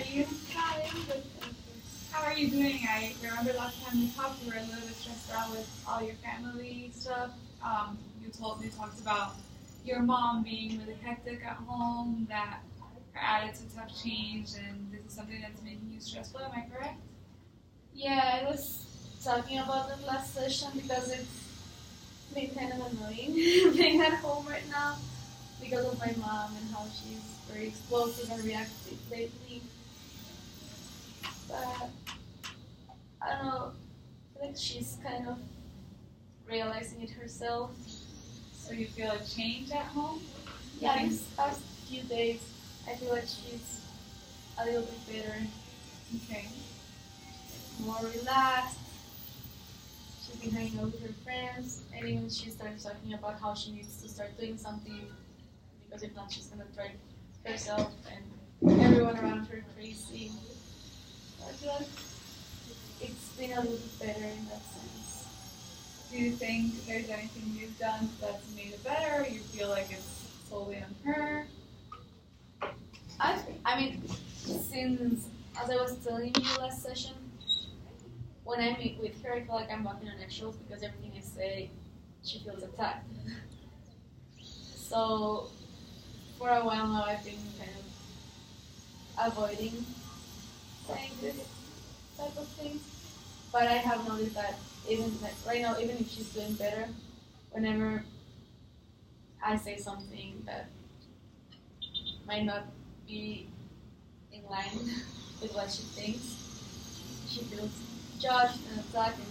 you? Hi, I'm good, thank you. How are you doing? I remember last time we talked, you were a little bit stressed out with all your family stuff. You talked about your mom being really hectic at home, that her attitudes have changed, and this is something that's making you stressful. Am I correct? Yeah, I was talking about that last session because it's been kind of annoying being at home right now because of my mom and how she's very explosive and reactive lately. But I don't know, I feel like she's kind of realizing it herself. So you feel a change at home? Yeah, these past few days, I feel like she's a little bit better, Okay. more relaxed. She's been hanging out with her friends, and even she started talking about how she needs to start doing something because if not, she's gonna drive herself and everyone around her crazy. I feel like it's been a little bit better in that sense. Do you think there's anything you've done that's made it better, or you feel like it's solely on her? I mean, since as I was telling you last session, when I meet with her, I feel like I'm walking on eggshells because everything I say, she feels attacked. So for a while now, I've been kind of avoiding saying this type of things. But I have noticed that even like right now, even if she's doing better, whenever I say something that might not be in line with what she thinks, she feels judged and attacked, and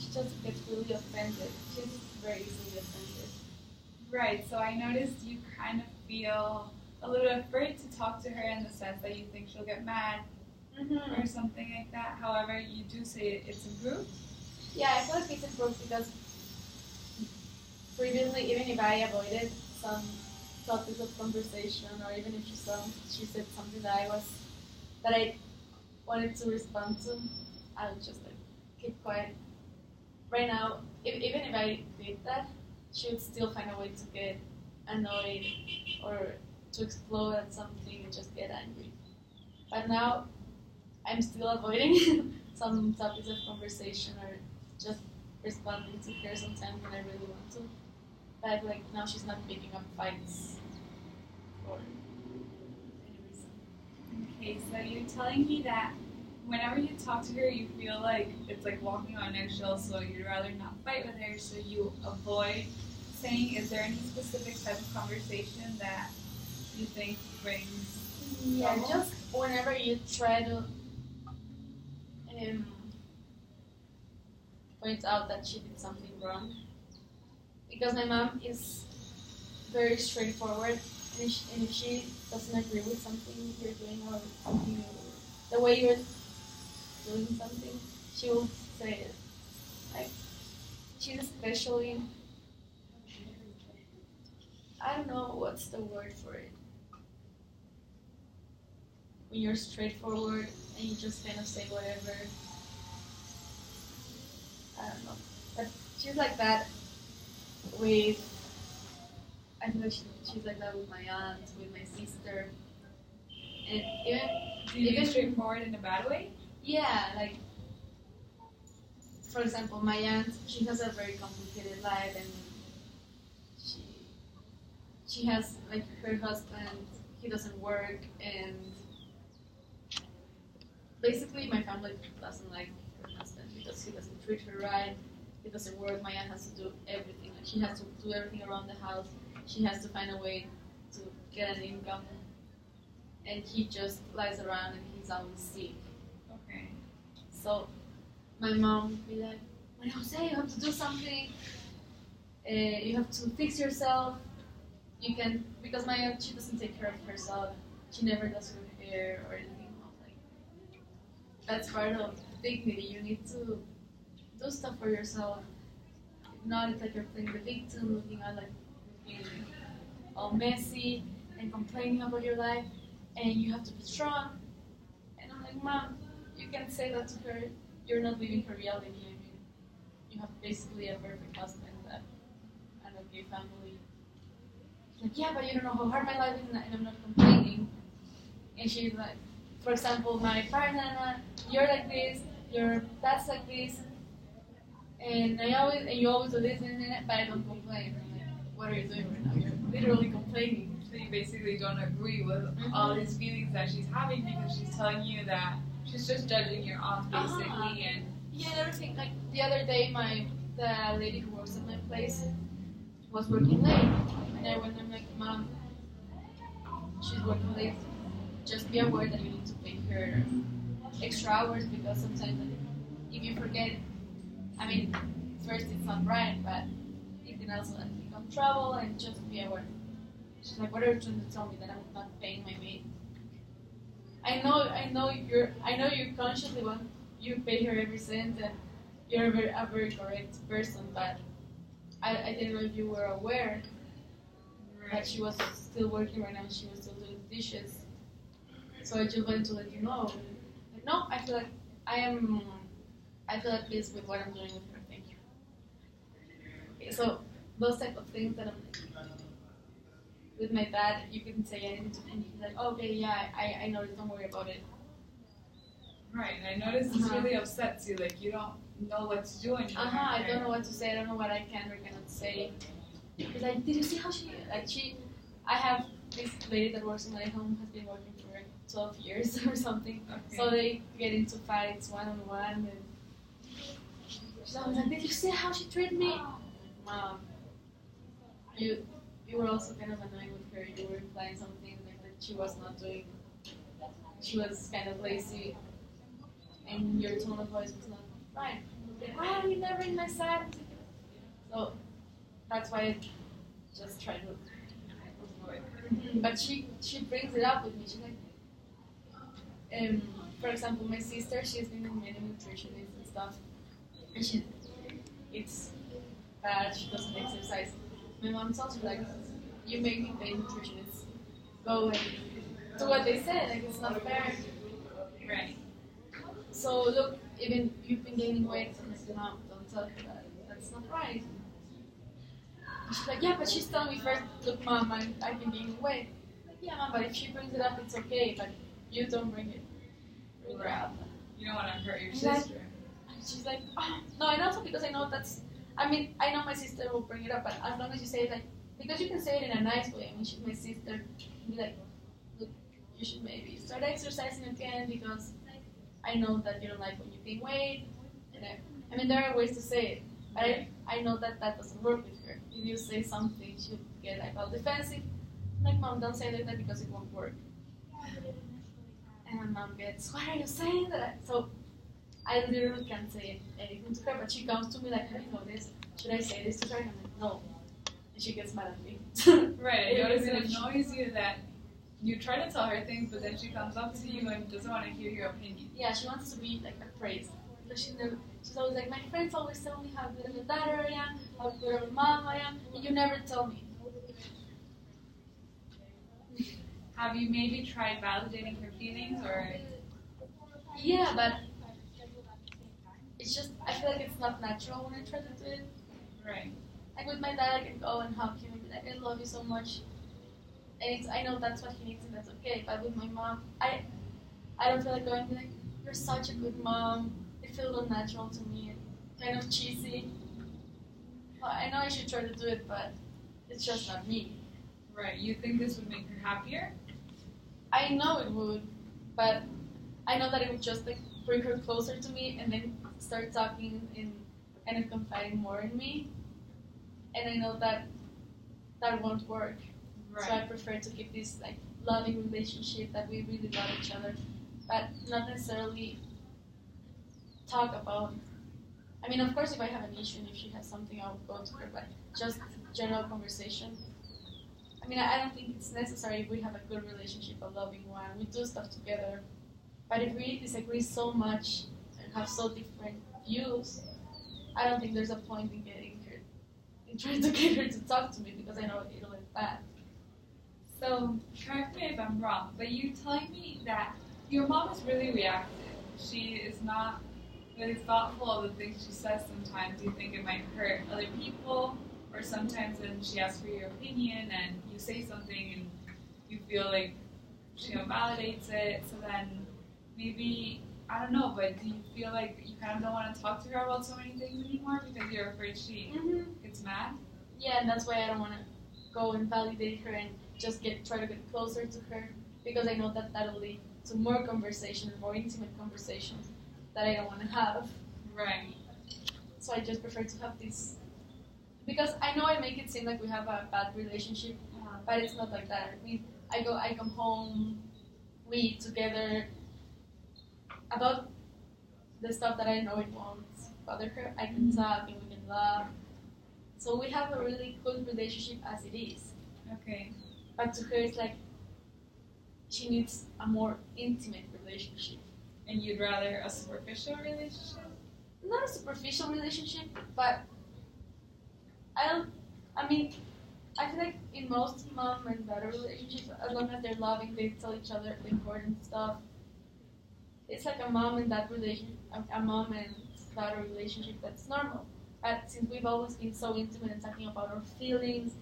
she just gets really offended. She's very easily offended. Right, so I noticed you kind of feel a little afraid to talk to her in the sense that you think she'll get mad or something like that. However, you do say it's improved. Yeah, I feel like it's improved because previously, even if I avoided some topics of conversation, or even if she said something that I wanted to respond to, I would just like keep quiet. Right now, even if I did that, she would still find a way to get annoyed or to explode at something and just get angry. But now, I'm still avoiding some topics of conversation or just responding to her sometimes when I really want to. But like now she's not picking up fights for any reason. Okay, so you're telling me that whenever you talk to her, you feel like it's like walking on eggshells, so you'd rather not fight with her, so you avoid saying. Is there any specific type of conversation that you think brings Yeah, trouble? just whenever you try to point out that she did something wrong. Because my mom is very straightforward, and if she doesn't agree with something you're doing or something, the way you're doing something, she will say it. Like, she's especially, I don't know what's the word for it. When you're straightforward and you just kind of say whatever. I don't know. But she's like that with, I feel like she's like that with my aunt, with my sister. And Do you mean straightforward in a bad way? yeah, like, for example, my aunt, she has a very complicated life, and she has, like, her husband, he doesn't work, and basically my family doesn't like her husband because he doesn't treat her right, he doesn't work. My aunt has to do everything, like, she has to do everything around the house, she has to find a way to get an income, and he just lies around and he's always sick. Okay. So my mom would be like, "Well, Jose, you have to do something. You have to fix yourself. You can," because my aunt, she doesn't take care of herself. She never does her hair or anything. Like, that's part of dignity. You need to do stuff for yourself. If not, it's like you're playing the victim, looking at like being all messy and complaining about your life, and you have to be strong. And I'm like, Mom, you can say that to her. You're not living her reality. I mean, you have basically a perfect husband and a gay family. She's like, yeah, but you don't know how hard my life is, and I'm not complaining. And she's like, for example, my partner, you're like this, your dad's like this, and you always do this, but I don't complain. I'm like, what are you doing right now? You're literally complaining. So you basically don't agree with all these feelings that she's having because she's telling you that she's just judging your aunt basically, and yeah, and everything. Like the other day, the lady who works at my place was working late, and I went, I'm like, Mom, she's working late. Just be aware that you need to pay her extra hours because sometimes if you forget, I mean, first it's not right, but it can also become trouble, and just be aware. She's like, what are you trying to tell me, that I'm not paying my maid? I know you consciously want you pay her every cent, and you're a very correct person, but I didn't know if you were aware that she was still working right now, and she was still doing dishes. So I just wanted to let you know. Like, no, I feel at peace with what I'm doing with her. Thank you. Okay, so those type of things that I'm like, with my dad, you can say anything to him. He's like, okay, yeah, I know, don't worry about it. Right, and I noticed this really upsets you, like you don't know what to do anymore. I don't know what to say, I don't know what I can or cannot say. He's like, did you see how I have this lady that works in my home, has been working for 12 years or something. Okay. So they get into fights one-on-one, and she's always like, did you see how she treated me? Mom, you were also kind of annoying with her. You were implying something like that she was not doing. She was kind of lazy, and your tone of voice was not right. Why are you never in my side? So that's why I just try to avoid. But she brings it up with me. She's like, for example, my sister, she's been in many nutritionists and stuff, and it's bad. She doesn't exercise. My mom's also like, you make me pay nutritionists. Go and do what they say. Like, it's not fair. Right. So look, even you've been gaining weight, and I said, Mom, don't tell her that. That's not right. And she's like, yeah, but she's telling me first, look, Mom, I've been gaining weight. Like, yeah, Mom, but if she brings it up, it's okay, but you don't bring it. Right. You don't want to hurt your sister. And she's like, oh, no, and also because I know I know my sister will bring it up, but as long as you say it, like, because you can say it in a nice way. I mean, she's my sister. Be like, look, you should maybe start exercising again because I know that you don't like when you gain weight. And I mean, there are ways to say it, but I know that doesn't work with her. If you say something, she'll get like all defensive. I'm like, Mom, don't say that because it won't work. And my mom gets, why are you saying that? So I literally can't say anything to her, but she comes to me like, hey, this, should I say this to her? And I'm like, no. And she gets mad at me. Right, I notice it annoys you that you try to tell her things, but then she comes up to you and doesn't want to hear your opinion. Yeah, she wants to be like appraised. Because she's always like, my friends always tell me how good of a daughter I am, how good of a mom I am, and you never tell me. Have you maybe tried validating her feelings, or? Yeah, but it's just, I feel like it's not natural when I try to do it. Right. Like with my dad, I can go and hug him and be like, I love you so much. And I know that's what he needs and that's okay. But with my mom, I don't feel like going and be like, you're such a good mom. It feels unnatural to me, kind of cheesy. Well, I know I should try to do it, but it's just not me. Right. You think this would make her happier? I know it would, but I know that it would just like bring her closer to me and then start talking and kind of confiding more in me. And I know that won't work. Right. So I prefer to keep this like loving relationship that we really love each other, but not necessarily talk about. I mean, of course, if I have an issue and if she has something, I will go to her, but just general conversation. I mean, I don't think it's necessary if we have a good relationship, a loving one. We do stuff together. But if we disagree so much and have so different views, I don't think there's a point in trying to get her to talk to me because I know it'll end bad. So, correct me if I'm wrong, but you telling me that your mom is really reactive. She is not really thoughtful of the things she says sometimes. You think it might hurt other people, or sometimes when she asks for your opinion and you say something and you feel like she validates it. So then maybe, I don't know, but do you feel like you kind of don't want to talk to her about so many things anymore because you're afraid she gets mad? Yeah, and that's why I don't want to go and validate her and just try to get closer to her, because I know that that'll lead to more conversation, more intimate conversations that I don't want to have. Right. So I just prefer to have this, because I know I make it seem like we have a bad relationship, but it's not like that. I come home, we eat together. About the stuff that I know it won't bother her, I can talk and we can laugh. So we have a really good relationship as it is. Okay. But to her, it's like she needs a more intimate relationship. And you'd rather a superficial relationship? Not a superficial relationship, but I feel like in most mom and daughter relationships, as long as they're loving, they tell each other the important stuff. It's like a mom and daughter relationship that's normal. But since we've always been so intimate and talking about our feelings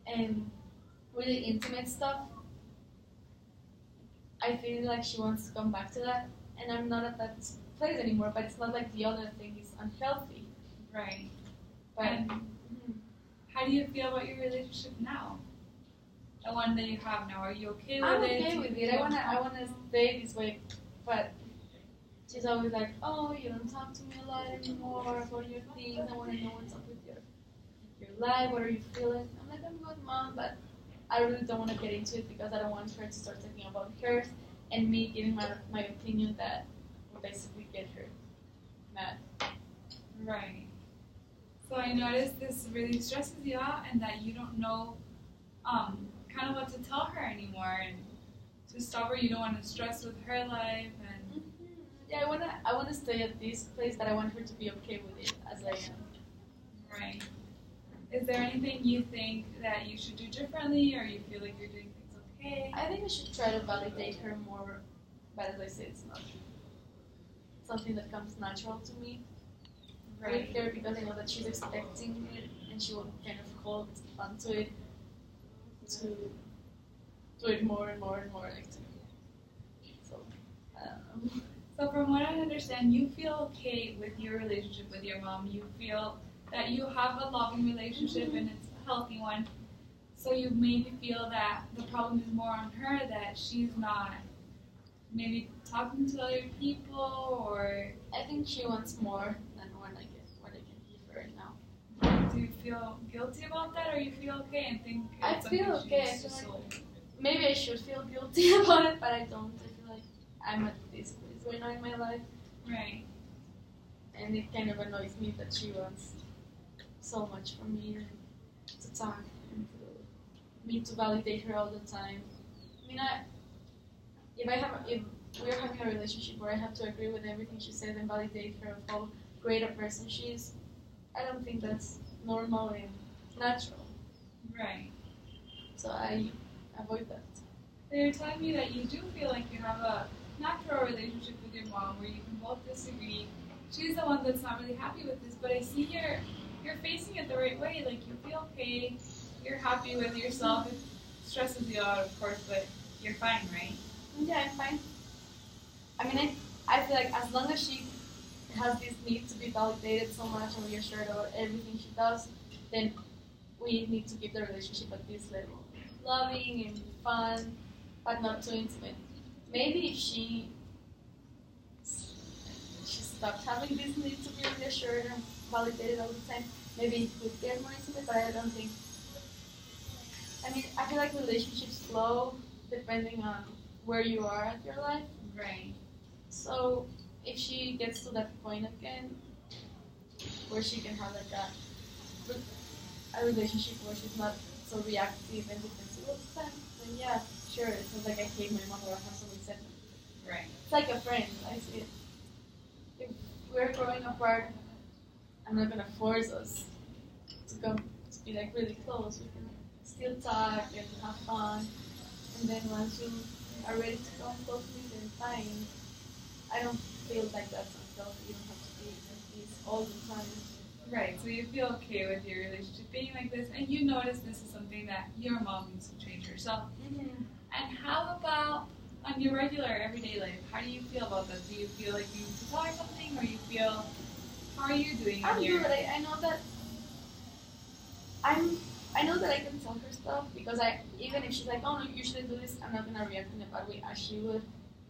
and really intimate stuff, I feel like she wants to come back to that, and I'm not at that place anymore. But it's not like the other thing is unhealthy. Right. But how do you feel about your relationship now? The one that you have now, are you okay with it? I'm okay with it. I wanna stay this way, but she's always like, "Oh, you don't talk to me a lot anymore. What are your things? I want to know what's up with your life. What are you feeling?" I'm like, "I'm good, mom," but I really don't want to get into it because I don't want her to start talking about hers and me giving my opinion that will basically get her mad. Right. So I noticed this really stresses you out, and that you don't know kind of what to tell her anymore, and to stop her, you don't want to stress with her life. And yeah, I wanna stay at this place, but I want her to be okay with it as I am. Right. Is there anything you think that you should do differently, or you feel like you're doing things okay? I think I should try to validate her more, but as I said, it's not something that comes natural to me. Right. With her, because I know that she's expecting it, and she will kind of hold onto it to do it more and more and more like to me. So I don't know. So from what I understand, you feel okay with your relationship with your mom. You feel that you have a loving relationship and it's a healthy one. So you maybe feel that the problem is more on her, that she's not maybe talking to other people, or I think she wants more than what I can give her right now. do you feel guilty about that, or you feel okay and think I it's feel something okay. I she feel needs to like solve? maybe I should feel guilty about it, but I don't. I feel like I'm at this place right now in my life, Right. and it kind of annoys me that she wants so much from me to talk and me to validate her all the time. I mean, if we're having a relationship where I have to agree with everything she says and validate her of how great a person she is, I don't think that's normal and natural. Right. So I avoid that. So you're telling me that you do feel like you have a natural relationship with your mom, where you can both disagree. She's the one that's not really happy with this, but I see you're facing it the right way. Like, you feel okay, you're happy with yourself. It stresses you out, of course, but you're fine, right? Yeah, I'm fine. I mean, I feel like as long as she has this need to be validated so much and reassured about everything she does, then we need to keep the relationship at this level. Loving and fun, but not too intimate. Maybe if she stopped having this need to be reassured and validated all the time, maybe it could get more intimate, but I don't think. I mean, I feel like relationships flow depending on where you are at your life. Right. So if she gets to that point again, where she can have like a relationship where she's not so reactive and defensive all the time, then yeah, sure, it's not like I hate my mom or I have some resentment. Right. It's like a friend, I see it. If we're growing apart, I'm not gonna force us to be like really close. We can still talk and have fun, and then once you are ready to come close to me, then fine. I don't feel like that's unhealthy. You don't have to be like this all the time. Right, so you feel okay with your relationship being like this, and you notice this is something that your mom needs to change herself. Mm-hmm. And how about on your regular everyday life? How do you feel about that? Do you feel like you need to tell her something, or you feel how are you doing? I'm good. I know that I know that I can tell her stuff because even if she's like, oh no, you shouldn't do this, I'm not gonna react in a bad way as she would.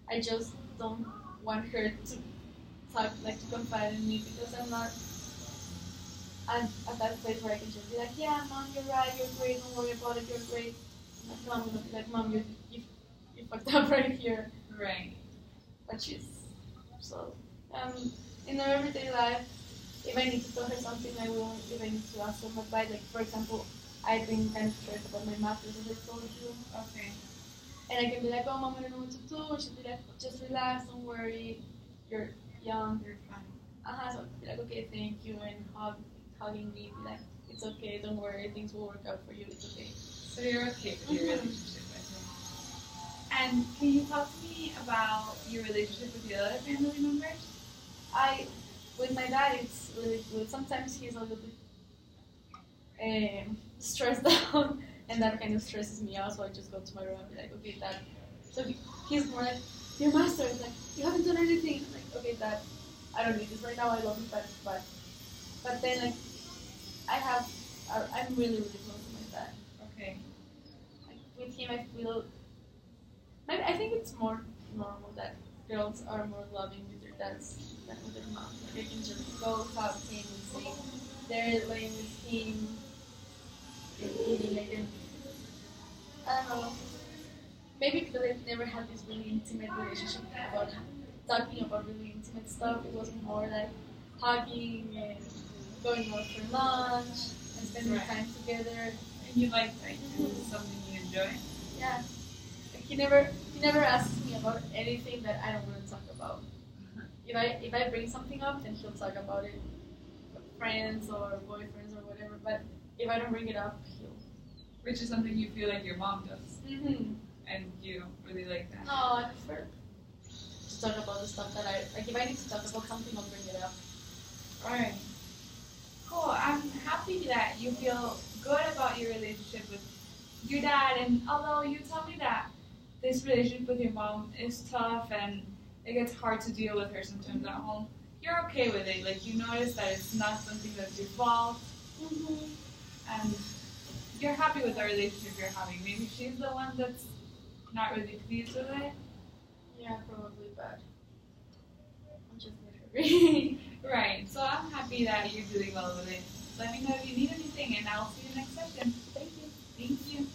I just don't want her to talk like to confide in me because I'm not at that place where I can just be like, yeah, mom, you're right, you're great, don't worry about it, you're great. No, I'm gonna be like, mom, you fucked up right here. Right. But she's so in her everyday life, if I need to tell her something, I will. If I need to ask some advice, like for example, I've been kind of stressed about my master's, as I told you. Okay. And I can be like, oh, mom, I don't know what to do. And she'll be like, just relax, don't worry, you're young. You're fine. So I'll be like, okay, thank you, and hugging me, be like, it's okay, don't worry, things will work out for you, it's okay. So you're okay with your relationship with her. And can you talk to me about your relationship with the other family members? With my dad, it's really good. Sometimes he's a little bit stressed out, and that kind of stresses me out. So I just go to my room and be like, okay, Dad. So he's more like, your master is like, you haven't done anything. I'm like, okay, Dad, I don't need this right now. I love you, but then like, I'm really close to my dad. Okay. Like, with him, I feel. I think it's more normal that girls are more loving with their dads than with their moms. Like I can just go talk to him and say they're laying with him and eating. I don't know. Maybe because I've never had this really intimate relationship about talking about really intimate stuff. It was more like hugging and going out for lunch and spending time together. And you like that? Is something you enjoy? Yeah. Like he never asks me about anything that I don't want to talk about. If I bring something up, then he'll talk about it with friends or boyfriends or whatever. But if I don't bring it up, he'll. Which is something you feel like your mom does. Mm-hmm. And you don't really like that. No, I prefer to talk about the stuff that I like. If I need to talk about something, I'll bring it up. Alright. Cool. I'm happy that you feel good about your relationship with your dad. And although you tell me that this relationship with your mom is tough and it gets hard to deal with her sometimes at home, you're okay with it. Like you notice that it's not something that's your fault. Mm-hmm. And you're happy with the relationship you're having. Maybe she's the one that's not really pleased with it. Yeah, probably, but I'm just not hurry. Right. So I'm happy that you're doing well with it. Let me know if you need anything, and I'll see you next session. Thank you. Thank you.